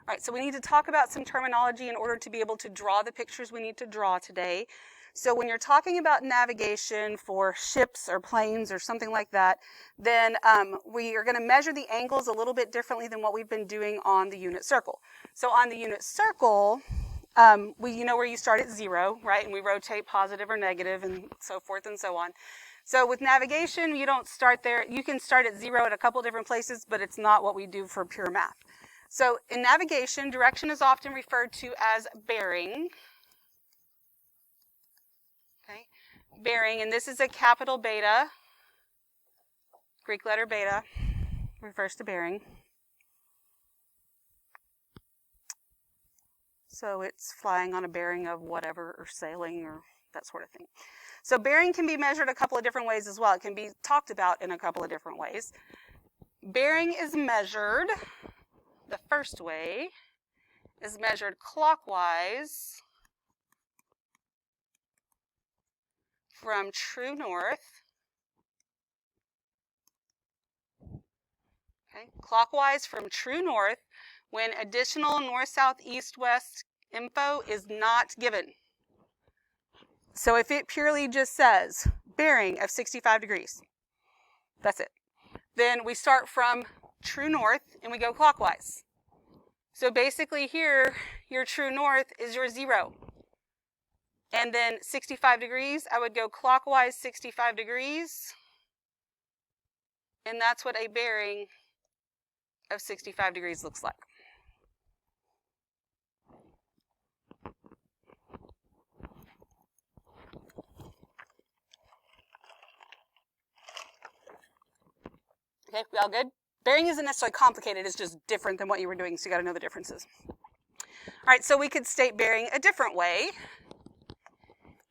All right, so we need to talk about some terminology in order to be able to draw the pictures we need to draw today. So when you're talking about navigation for ships or planes or something like that, then we are going to measure the angles a little bit differently than what we've been doing on the unit circle. So on the unit circle, you know where you start at 0, right? And we rotate positive or negative and so forth and so on. So with navigation, you don't start there. You can start at 0 at a couple different places, but it's not what we do for pure math. So in navigation, direction is often referred to as bearing. Okay, bearing, and this is a capital beta, Greek letter beta, refers to bearing. So it's flying on a bearing of whatever, or sailing, or that sort of thing. So bearing can be measured a couple of different ways as well. It can be talked about in a couple of different ways. Bearing is measured, the first way is measured clockwise from true north. Okay, clockwise from true north when additional north, south, east, west info is not given. So if it purely just says bearing of 65 degrees, that's it. Then we start from true north and we go clockwise. So basically here, your true north is your 0. And then 65 degrees, I would go clockwise 65 degrees. And that's what a bearing of 65 degrees looks like. Okay, we all good? Bearing isn't necessarily complicated, it's just different than what you were doing, so you gotta know the differences. All right, so we could state bearing a different way.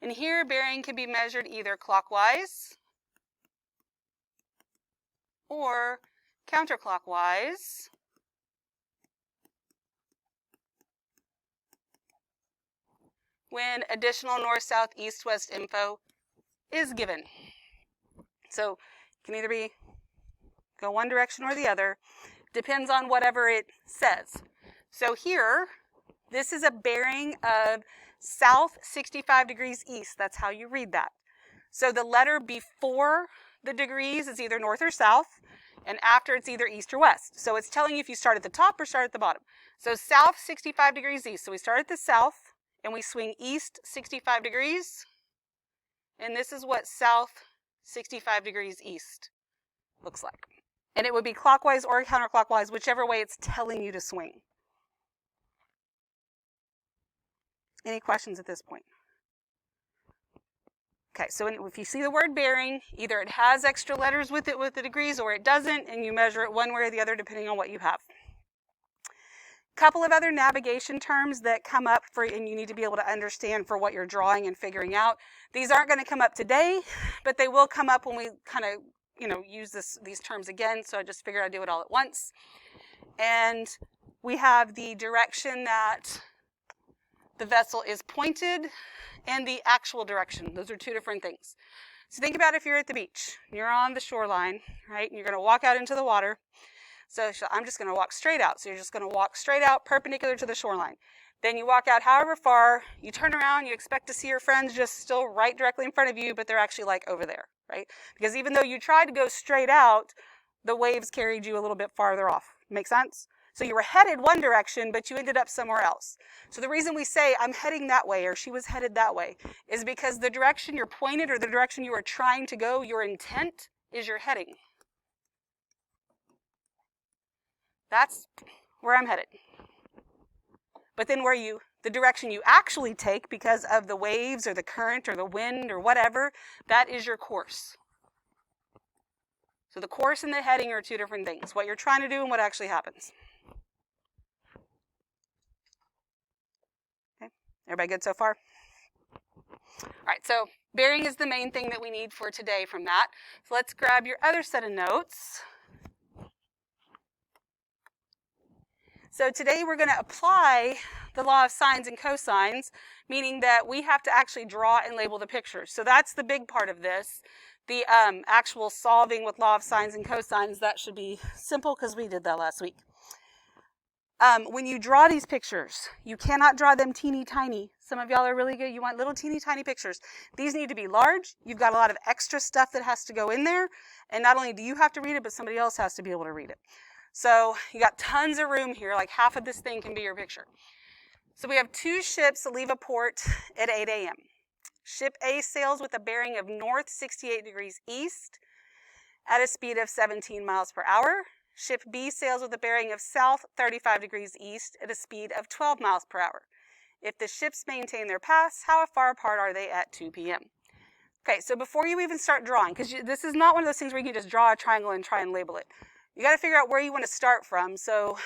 And here, bearing can be measured either clockwise or counterclockwise. When additional north, south, east, west info is given. So it can either go one direction or the other. Depends on whatever it says. So here, this is a bearing of south 65 degrees east. That's how you read that. So the letter before the degrees is either north or south, and after it's either east or west. So it's telling you if you start at the top or start at the bottom. So south 65 degrees east. So we start at the south, and we swing east 65 degrees. And this is what south 65 degrees east looks like. And it would be clockwise or counterclockwise, whichever way it's telling you to swing. Any questions at this point? Okay, so if you see the word bearing, either it has extra letters with it with the degrees or it doesn't, and you measure it one way or the other depending on what you have. Couple of other navigation terms that come up and you need to be able to understand for what you're drawing and figuring out. These aren't going to come up today, but they will come up when we kind of use these terms again, so I just figured I'd do it all at once. And we have the direction that the vessel is pointed and the actual direction. Those are two different things. So think about if you're at the beach, you're on the shoreline, right, and you're going to walk out into the water. So I'm just going to walk straight out. So you're just going to walk straight out perpendicular to the shoreline. Then you walk out however far, you turn around, you expect to see your friends just still right directly in front of you, but they're actually like over there, right? Because even though you tried to go straight out, the waves carried you a little bit farther off. Make sense? So you were headed one direction, but you ended up somewhere else. So the reason we say, I'm heading that way, or she was headed that way, is because the direction you're pointed or the direction you are trying to go, your intent is your heading. That's where I'm headed. But then the direction you actually take because of the waves or the current or the wind or whatever, that is your course. So the course and the heading are two different things. What you're trying to do and what actually happens. Okay, everybody good so far? All right, so bearing is the main thing that we need for today from that. So let's grab your other set of notes. So today we're going to apply the law of sines and cosines, meaning that we have to actually draw and label the pictures. So that's the big part of this. The actual solving with law of sines and cosines, that should be simple because we did that last week. When you draw these pictures, you cannot draw them teeny tiny. Some of y'all are really good. You want little teeny tiny pictures. These need to be large. You've got a lot of extra stuff that has to go in there. And not only do you have to read it, but somebody else has to be able to read it. So you got tons of room here. Like half of this thing can be your picture. So we have 2 ships that leave a port at 8 a.m. Ship A sails with a bearing of north 68 degrees east at a speed of 17 miles per hour. Ship B sails with a bearing of south 35 degrees east at a speed of 12 miles per hour. If the ships maintain their paths, how far apart are they at 2 p.m.? Okay, so before you even start drawing, because this is not one of those things where you can just draw a triangle and try and label it. You got to figure out where you want to start from. So,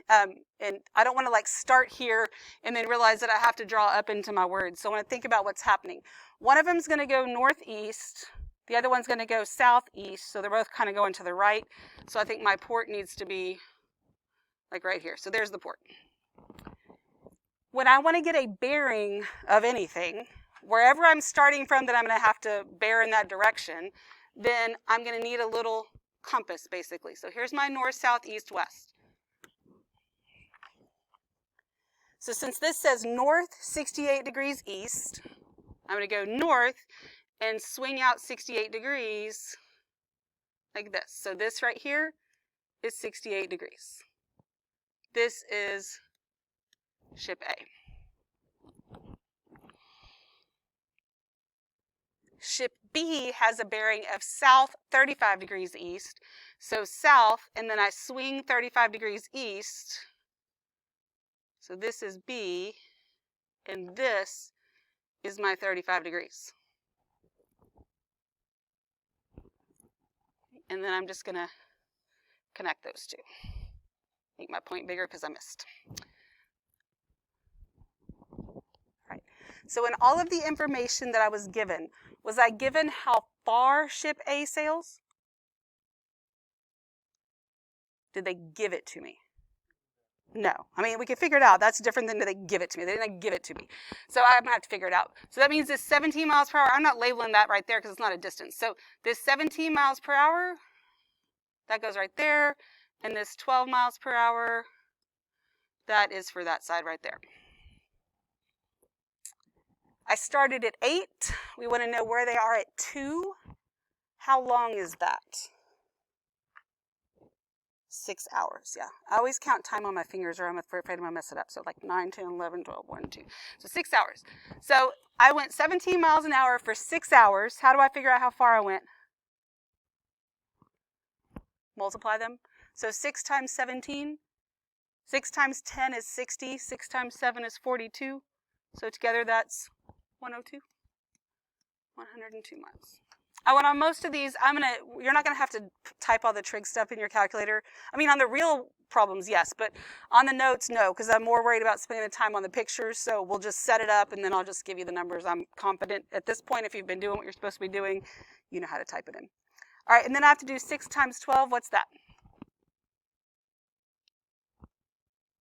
and I don't want to like start here and then realize that I have to draw up into my words. So I want to think about what's happening. One of them is going to go northeast. The other one's going to go southeast, so they're both kind of going to the right. So I think my port needs to be like right here. So there's the port. When I want to get a bearing of anything, wherever I'm starting from that I'm going to have to bear in that direction, then I'm going to need a little compass, basically. So here's my north, south, east, west. So since this says north 68 degrees east, I'm going to go north and swing out 68 degrees like this. So this right here is 68 degrees. This is ship A. Ship B has a bearing of south 35 degrees east. So south, and then I swing 35 degrees east. So this is B, and this is my 35 degrees. And then I'm just going to connect those two. Make my point bigger because I missed. All right. So in all of the information that I was given I given how far ship A sails? Did they give it to me? No. I mean, we can figure it out. That's different than did they give it to me. They didn't give it to me. So I'm going to have to figure it out. So that means this 17 miles per hour, I'm not labeling that right there because it's not a distance. So this 17 miles per hour, that goes right there. And this 12 miles per hour, that is for that side right there. I started at 8. We want to know where they are at 2. How long is that? 6 hours, yeah. I always count time on my fingers or I'm afraid I'm going to mess it up. So like 9, 10, 11, 12, 1, 2. So 6 hours. So I went 17 miles an hour for 6 hours. How do I figure out how far I went? Multiply them. So 6 times 17. 6 times 10 is 60. 6 times 7 is 42. So together that's 102. 102 miles. I went on most of these. You're not going to have to type all the trig stuff in your calculator. I mean, on the real problems, yes, but on the notes, no, because I'm more worried about spending the time on the pictures. So we'll just set it up and then I'll just give you the numbers. I'm confident at this point, if you've been doing what you're supposed to be doing, you know how to type it in. All right, and then I have to do 6 times 12. What's that?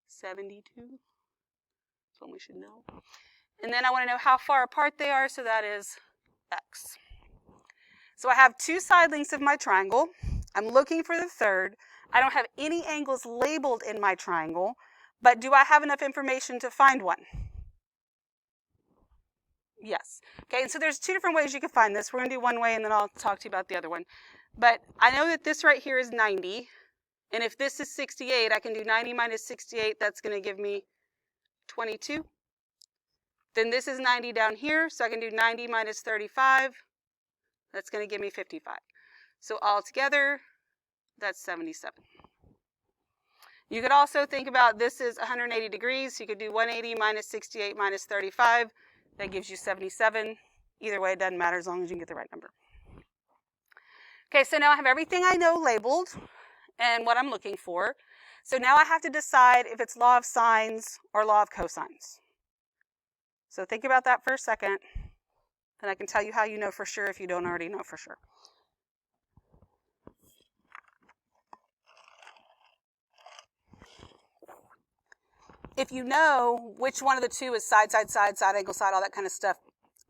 72. That's one we should know. And then I want to know how far apart they are, so that is x. So I have 2 side lengths of my triangle. I'm looking for the third. I don't have any angles labeled in my triangle, but do I have enough information to find one? Yes. Okay, and so there's 2 different ways you can find this. We're going to do one way, and then I'll talk to you about the other one. But I know that this right here is 90, and if this is 68, I can do 90 minus 68. That's going to give me 22. Then this is 90 down here, so I can do 90 minus 35. That's going to give me 55. So altogether, that's 77. You could also think about this is 180 degrees. So you could do 180 minus 68 minus 35. That gives you 77. Either way, it doesn't matter as long as you can get the right number. Okay, so now I have everything I know labeled and what I'm looking for. So now I have to decide if it's law of sines or law of cosines. So think about that for a second. And I can tell you how you know for sure if you don't already know for sure. If you know which one of the 2 is side, side, side, side, angle, side, all that kind of stuff,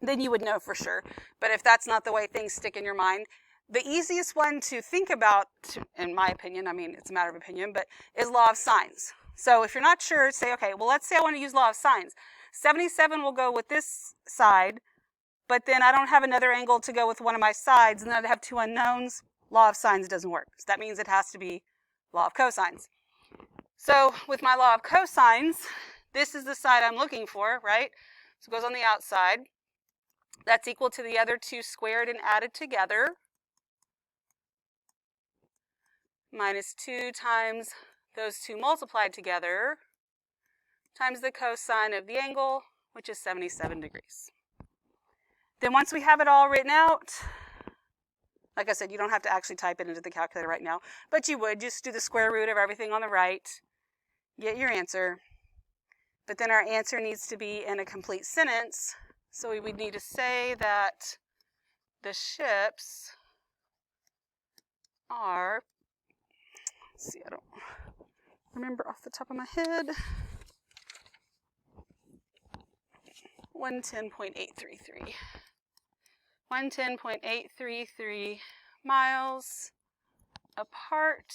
then you would know for sure. But if that's not the way things stick in your mind, the easiest one to think about, in my opinion, I mean, it's a matter of opinion, but is law of sines. So if you're not sure, say, okay, well, let's say I want to use law of sines. 77 will go with this side, but then I don't have another angle to go with one of my sides, and then I have two unknowns. Law of sines doesn't work. So that means it has to be law of cosines. So with my law of cosines, this is the side I'm looking for, right? So it goes on the outside. That's equal to the other two squared and added together, minus 2 times those two multiplied together, times the cosine of the angle, which is 77 degrees. Then once we have it all written out, like I said, you don't have to actually type it into the calculator right now, but you would just do the square root of everything on the right, get your answer. But then our answer needs to be in a complete sentence, so we would need to say that the ships are, let's see, I don't remember off the top of my head, 110.833. 110.833 miles apart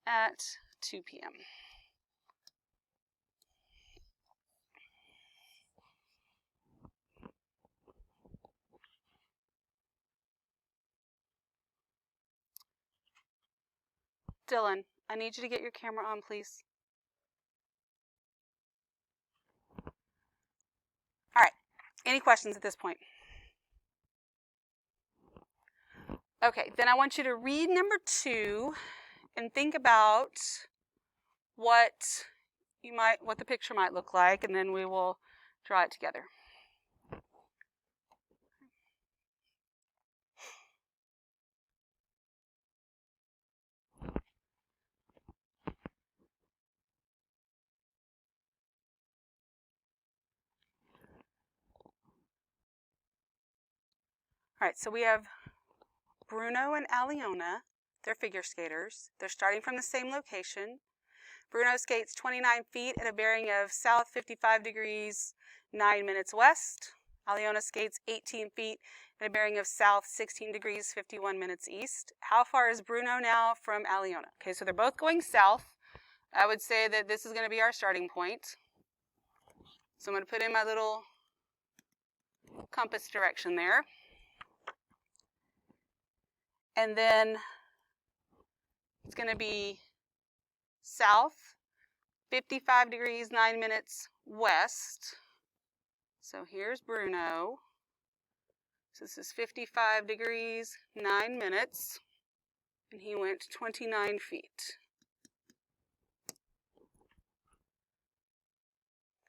at 2 p.m. Dylan, I need you to get your camera on, please. All right, any questions at this point? Okay, then I want you to read number 2 and think about what the picture might look like, and then we will draw it together. All right, so we have Bruno and Aliona. They're figure skaters. They're starting from the same location. Bruno skates 29 feet at a bearing of south 55 degrees, 9 minutes west. Aliona skates 18 feet at a bearing of south 16 degrees, 51 minutes east. How far is Bruno now from Aliona? Okay, so they're both going south. I would say that this is going to be our starting point. So I'm going to put in my little compass direction there. And then it's going to be south 55 degrees, 9 minutes west. So here's Bruno. So this is 55 degrees, 9 minutes. And he went 29 feet.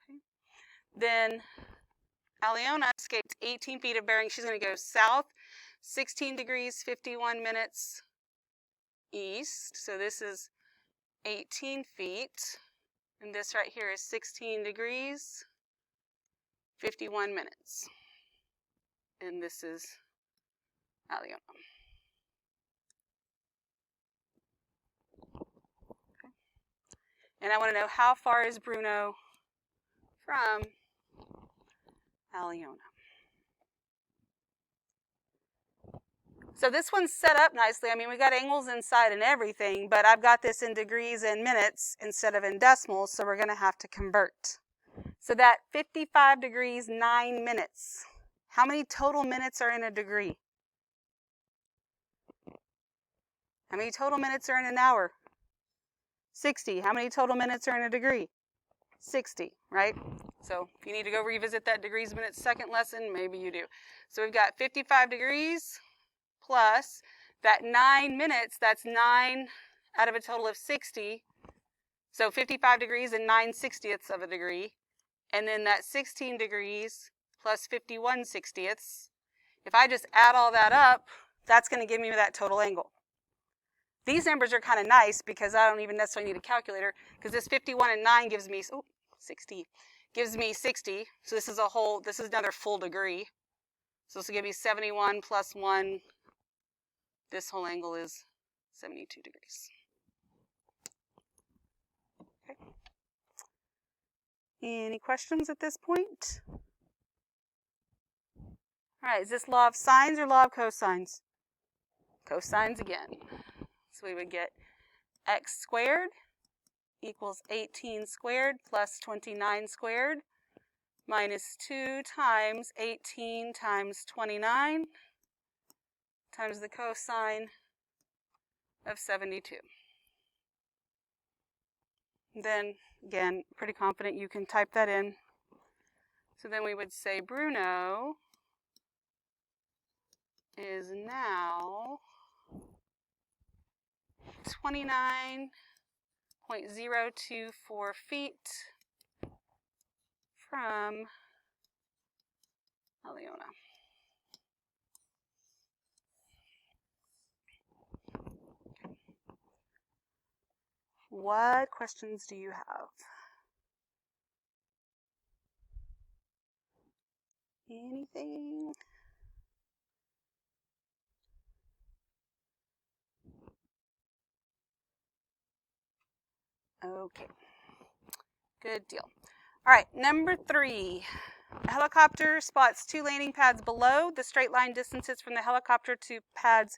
Okay. Then Aliona skates 18 feet of bearing. She's going to go south 16 degrees, 51 minutes east. So this is 18 feet. And this right here is 16 degrees, 51 minutes. And this is Aliona. Okay. And I want to know, how far is Bruno from Aliona? So this one's set up nicely. I mean, we got angles inside and everything, but I've got this in degrees and minutes instead of in decimals, so we're going to have to convert. So that 55 degrees, 9 minutes. How many total minutes are in a degree? How many total minutes are in an hour? 60. How many total minutes are in a degree? 60, right? So if you need to go revisit that degrees, minutes, second lesson, maybe you do. So we've got 55 degrees plus that 9 minutes, that's 9 out of a total of 60. So 55 degrees and 9/60ths of a degree. And then that 16 degrees plus 51/60ths. If I just add all that up, that's going to give me that total angle. These numbers are kind of nice because I don't even necessarily need a calculator, because this 51 and 9 gives me 60. Gives me 60. So this is another full degree. So this will give me 71 plus 1. This whole angle is 72 degrees. Okay. Any questions at this point? All right, is this law of sines or law of cosines? Cosines again. So we would get x squared equals 18 squared plus 29 squared minus 2 times 18 times 29 times the cosine of 72. Then, again, pretty confident you can type that in. So then we would say Bruno is now 29.024 feet from Aliona. What questions do you have? Anything? Okay, good deal. All right, number 3. A helicopter spots 2 landing pads below. The straight line distances from the helicopter to pads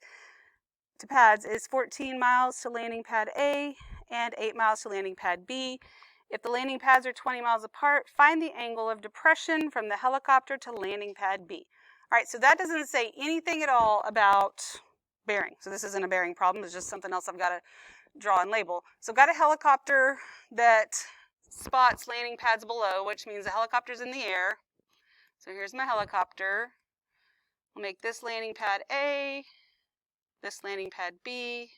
is 14 miles to landing pad A and 8 miles to landing pad B. If the landing pads are 20 miles apart, find the angle of depression from the helicopter to landing pad B. All right, so that doesn't say anything at all about bearing. So this isn't a bearing problem. It's just something else I've got to draw and label. So I've got a helicopter that spots landing pads below, which means the helicopter's in the air. So here's my helicopter. I'll make this landing pad A, this landing pad B.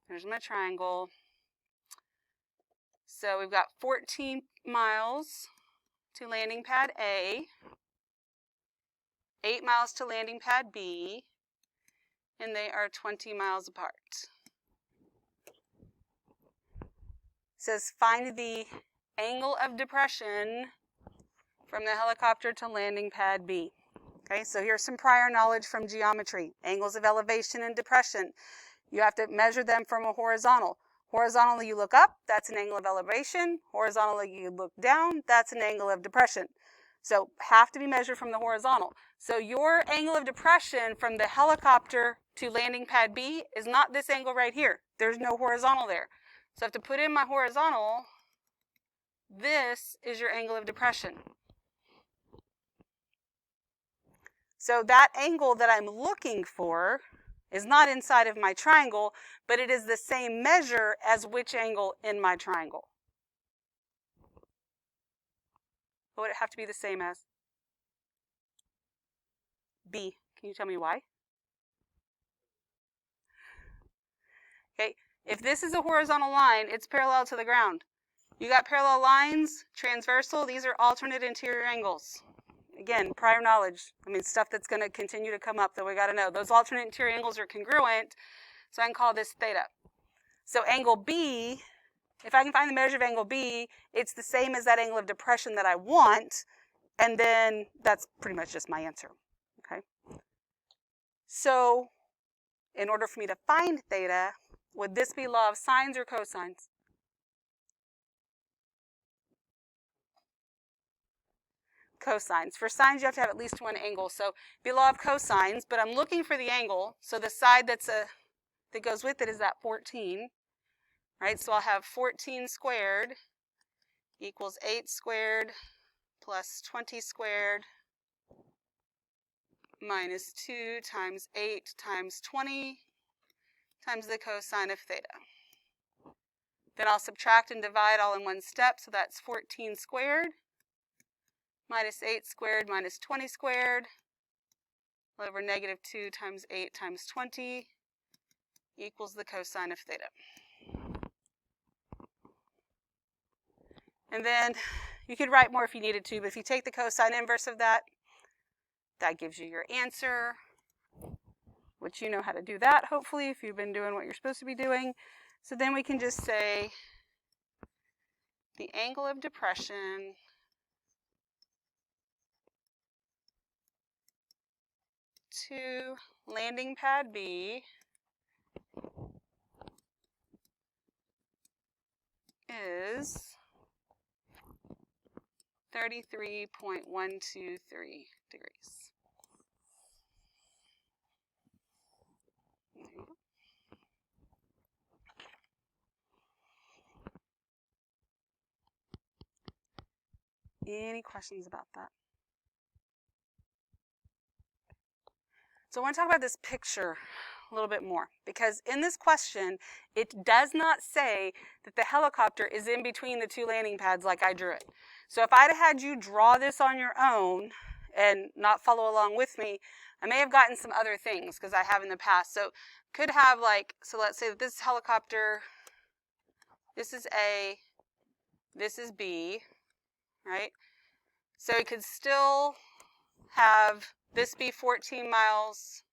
There's my triangle. So we've got 14 miles to landing pad A, 8 miles to landing pad B, and they are 20 miles apart. It says find the angle of depression from the helicopter to landing pad B. Okay, so here's some prior knowledge from geometry. Angles of elevation and depression. You have to measure them from a horizontal. Horizontally you look up, that's an angle of elevation. Horizontally you look down, that's an angle of depression. So have to be measured from the horizontal. So your angle of depression from the helicopter to landing pad B is not this angle right here. There's no horizontal there. So I have to put in my horizontal. This is your angle of depression. So that angle that I'm looking for is not inside of my triangle, but it is the same measure as which angle in my triangle. What would it have to be the same as? B. Can you tell me why? Okay, if this is a horizontal line, it's parallel to the ground. You got parallel lines, transversal, these are alternate interior angles. Again, prior knowledge. I mean, stuff that's going to continue to come up that we got to know. Those alternate interior angles are congruent, so I can call this theta. So angle B, if I can find the measure of angle B, it's the same as that angle of depression that I want, and then that's pretty much just my answer. Okay. So in order for me to find theta, would this be law of sines or cosines? Cosines. For sines, you have to have at least one angle. So it'd be law of cosines, but I'm looking for the angle. So the side that goes with it is that 14. Right? So I'll have 14 squared equals 8 squared plus 20 squared minus 2 times 8 times 20 times the cosine of theta. Then I'll subtract and divide all in one step. So that's 14 squared minus 8 squared minus 20 squared over negative 2 times 8 times 20 equals the cosine of theta. And then you could write more if you needed to, but if you take the cosine inverse of that, that gives you your answer, which you know how to do that, hopefully, if you've been doing what you're supposed to be doing. So then we can just say the angle of depression to landing pad B is 33.123 degrees. Any questions about that? So I want to talk about this picture a little bit more, because in this question, it does not say that the helicopter is in between the two landing pads like I drew it. So if I'd had you draw this on your own and not follow along with me, I may have gotten some other things, because I have in the past. So could have like, so let's say that this helicopter, this is A, this is B, right? So it could still have this be 14 miles,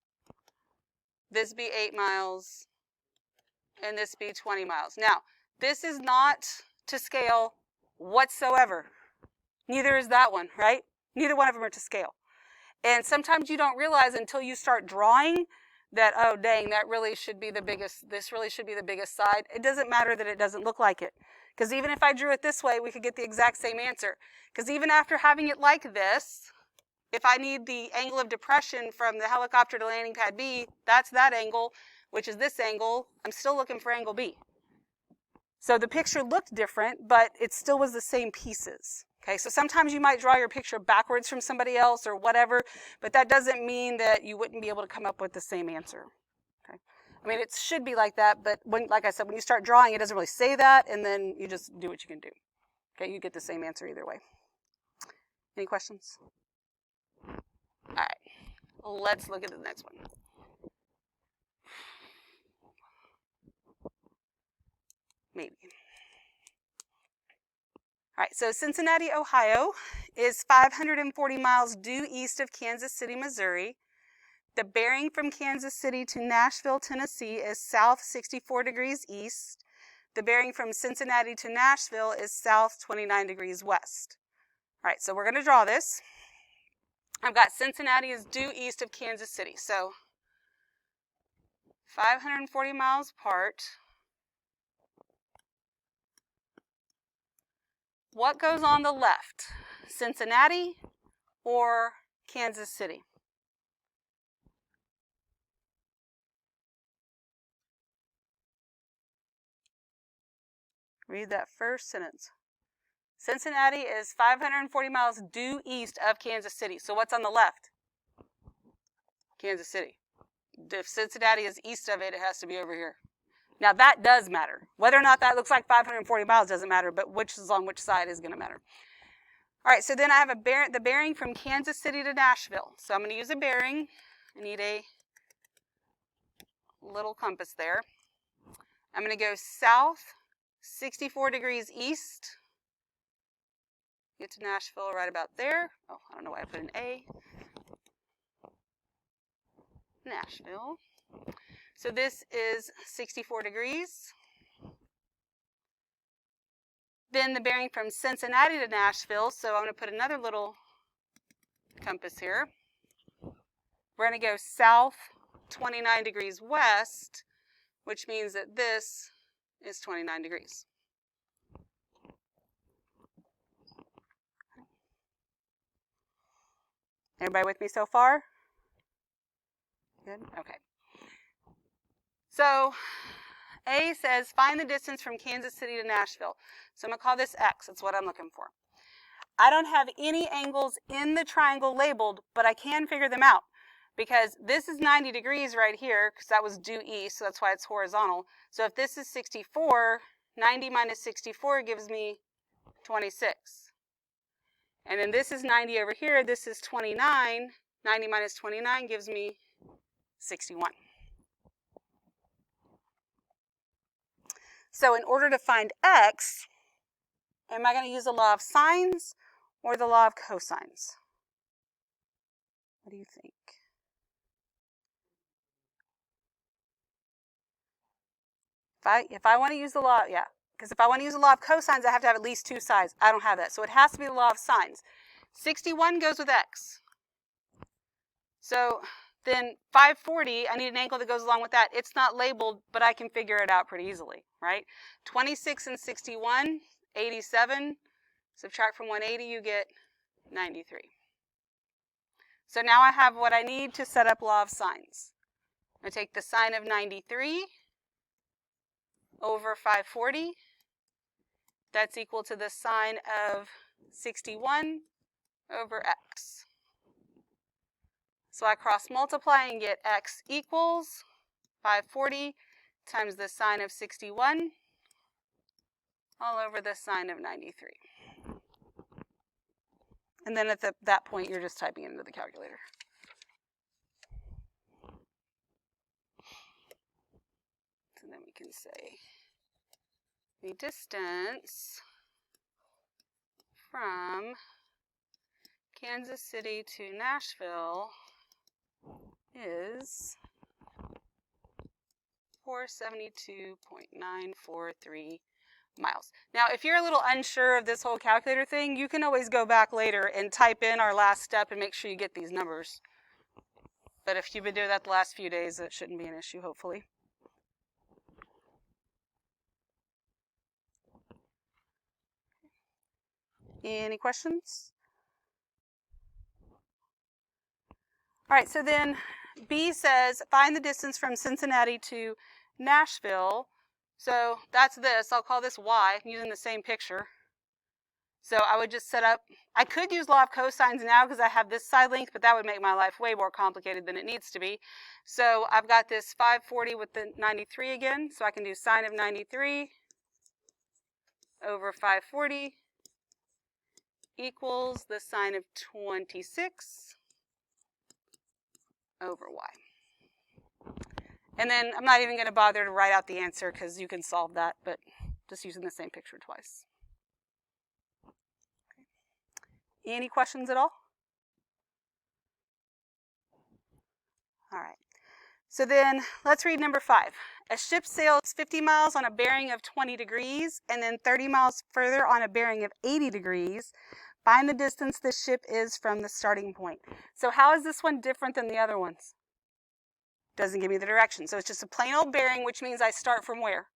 this be 8 miles, and this be 20 miles. Now, this is not to scale whatsoever. Neither is that one, right? Neither one of them are to scale. And sometimes you don't realize until you start drawing that, oh, dang, that really should be the biggest, this really should be the biggest side. It doesn't matter that it doesn't look like it. Because even if I drew it this way, we could get the exact same answer. Because even after having it like this, if I need the angle of depression from the helicopter to landing pad B, that's that angle, which is this angle. I'm still looking for angle B. So the picture looked different, but it still was the same pieces. Okay, so sometimes you might draw your picture backwards from somebody else or whatever, but that doesn't mean that you wouldn't be able to come up with the same answer. Okay, I mean, it should be like that, but when, like I said, when you start drawing, it doesn't really say that, and then you just do what you can do. Okay, you get the same answer either way. Any questions? All right, let's look at the next one. Maybe. All right, so Cincinnati, Ohio is 540 miles due east of Kansas City, Missouri. The bearing from Kansas City to Nashville, Tennessee is south 64 degrees east. The bearing from Cincinnati to Nashville is south 29 degrees west. All right, so we're going to draw this. I've got Cincinnati is due east of Kansas City, so 540 miles apart. What goes on the left, Cincinnati or Kansas City? Read that first sentence. Cincinnati is 540 miles due east of Kansas City. So what's on the left? Kansas City. If Cincinnati is east of it, it has to be over here. Now that does matter. Whether or not that looks like 540 miles doesn't matter, but which is on which side is going to matter. All right, so then I have the bearing from Kansas City to Nashville. So I'm going to use a bearing. I need a little compass there. I'm going to go south 64 degrees east. Get to Nashville right about there. Oh, I don't know why I put an A. Nashville. So this is 64 degrees. Then the bearing from Cincinnati to Nashville, so I'm going to put another little compass here. We're going to go south 29 degrees west, which means that this is 29 degrees. Everybody with me so far? Good? Okay. So A says, find the distance from Kansas City to Nashville. So I'm going to call this X. That's what I'm looking for. I don't have any angles in the triangle labeled, but I can figure them out. Because this is 90 degrees right here, because that was due east, so that's why it's horizontal. So if this is 64, 90 minus 64 gives me 26. And then this is 90 over here, this is 29. 90 minus 29 gives me 61. So in order to find X, am I going to use the law of sines or the law of cosines? What do you think? If I want to use the law, yeah, because if I want to use the law of cosines, I have to have at least two sides. I don't have that, so it has to be the law of sines. 61 goes with X. So then 540, I need an angle that goes along with that. It's not labeled, but I can figure it out pretty easily, right? 26 and 61, 87. Subtract from 180, you get 93. So now I have what I need to set up law of sines. I take the sine of 93 over 540. That's equal to the sine of 61 over x. So I cross multiply and get x equals 540 times the sine of 61 all over the sine of 93. And then at that point, you're just typing it into the calculator. So then we can say the distance from Kansas City to Nashville is 472.943 miles. Now, if you're a little unsure of this whole calculator thing, you can always go back later and type in our last step and make sure you get these numbers. But if you've been doing that the last few days, it shouldn't be an issue, hopefully. Any questions? All right, so then B says, find the distance from Cincinnati to Nashville. So that's this. I'll call this Y, using the same picture. So I would just set up, I could use law of cosines now because I have this side length, but that would make my life way more complicated than it needs to be. So I've got this 540 with the 93 again, so I can do sine of 93 over 540 equals the sine of 26 over y. And then I'm not even going to bother to write out the answer because you can solve that, but just using the same picture twice. Okay. Any questions at all? All right. So then let's read number 5. A ship sails 50 miles on a bearing of 20 degrees and then 30 miles further on a bearing of 80 degrees. Find the distance this ship is from the starting point. So how is this one different than the other ones? Doesn't give me the direction. So it's just a plain old bearing, which means I start from where?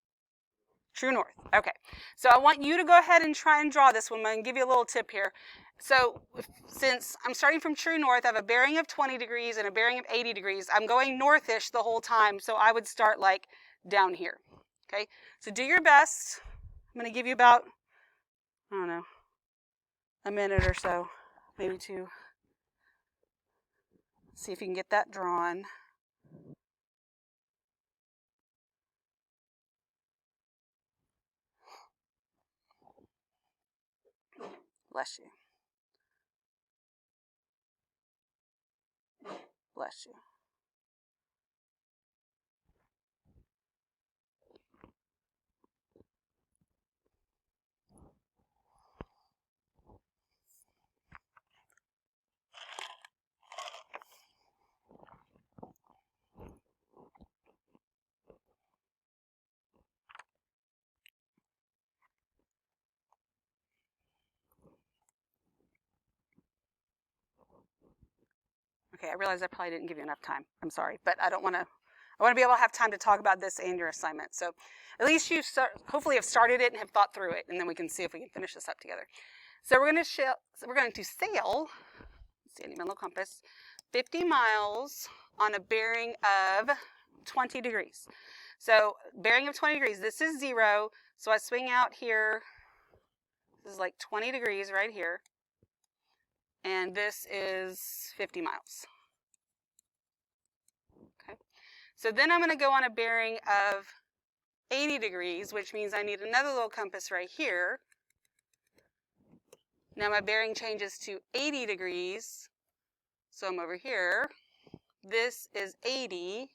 True north. Okay. So I want you to go ahead and try and draw this one. I'm going to give you a little tip here. So since I'm starting from true north, I have a bearing of 20 degrees and a bearing of 80 degrees. I'm going northish the whole time, so I would start like down here. Okay? So do your best. I'm going to give you about, I don't know, a minute or so, maybe 2. See if you can get that drawn. Bless you. Bless you. Okay, I realize I probably didn't give you enough time. I'm sorry, but I want to be able to have time to talk about this and your assignment. So at least you hopefully have started it and have thought through it, and then we can see if we can finish this up together. So we're going to sail, standing mental compass, 50 miles on a bearing of 20 degrees. So bearing of 20 degrees, this is 0, so I swing out here. This is like 20 degrees right here. And this is 50 miles. Okay. So then I'm going to go on a bearing of 80 degrees, which means I need another little compass right here. Now my bearing changes to 80 degrees. So I'm over here. This is 80.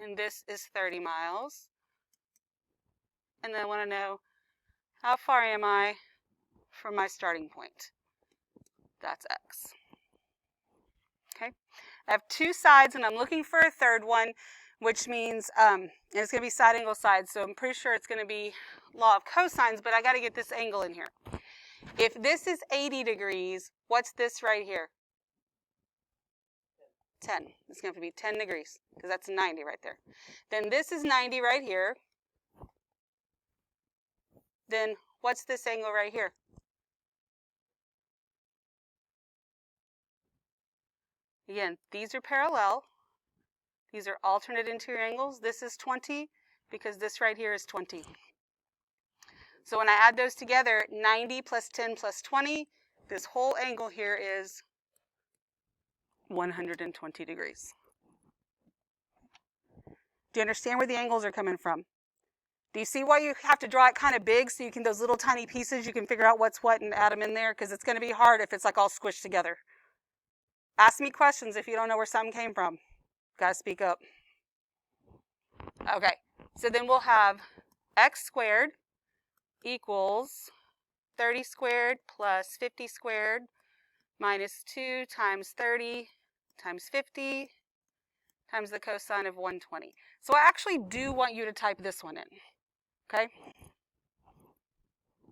And this is 30 miles. And then I want to know, how far am I from my starting point? That's x. Okay. I have 2 sides, and I'm looking for a third one, which means and it's going to be side angle side, so I'm pretty sure it's going to be law of cosines, but I got to get this angle in here. If this is 80 degrees, what's this right here? 10. It's going to have to be 10 degrees, because that's 90 right there. Then this is 90 right here. Then what's this angle right here? Again, these are parallel. These are alternate interior angles. This is 20 because this right here is 20. So when I add those together, 90 plus 10 plus 20, this whole angle here is 120 degrees. Do you understand where the angles are coming from? Do you see why you have to draw it kind of big so you can, those little tiny pieces, you can figure out what's what and add them in there? Because it's going to be hard if it's like all squished together. Ask me questions if you don't know where something came from. Gotta speak up. Okay, so then we'll have x squared equals 30 squared plus 50 squared minus 2 times 30 times 50 times the cosine of 120. So I actually do want you to type this one in, okay?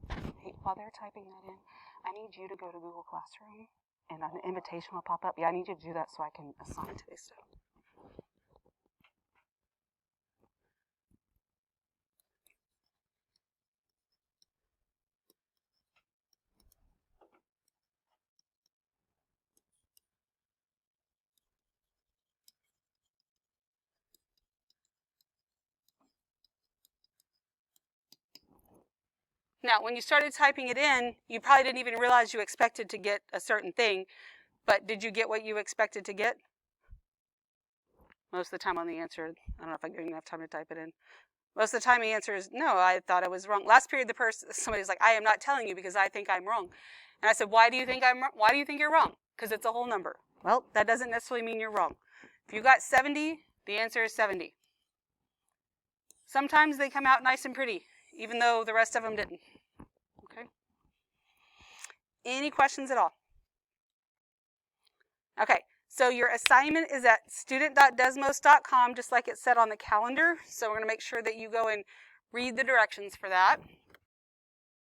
Hey, while they're typing that in, I need you to go to Google Classroom and an invitation will pop up. Yeah, I need you to do that so I can assign today's stuff. Now, when you started typing it in, you probably didn't even realize you expected to get a certain thing, but did you get what you expected to get? Most of the time on the answer, I don't know if I give you enough time to type it in. Most of the time the answer is, no, I thought I was wrong. Last period, somebody's like, I am not telling you because I think I'm wrong. And I said, why do you think you're wrong? Because it's a whole number. Well, that doesn't necessarily mean you're wrong. If you got 70, the answer is 70. Sometimes they come out nice and pretty, even though the rest of them didn't. Okay? Any questions at all? Okay, so your assignment is at student.desmos.com, just like it said on the calendar. So we're going to make sure that you go and read the directions for that.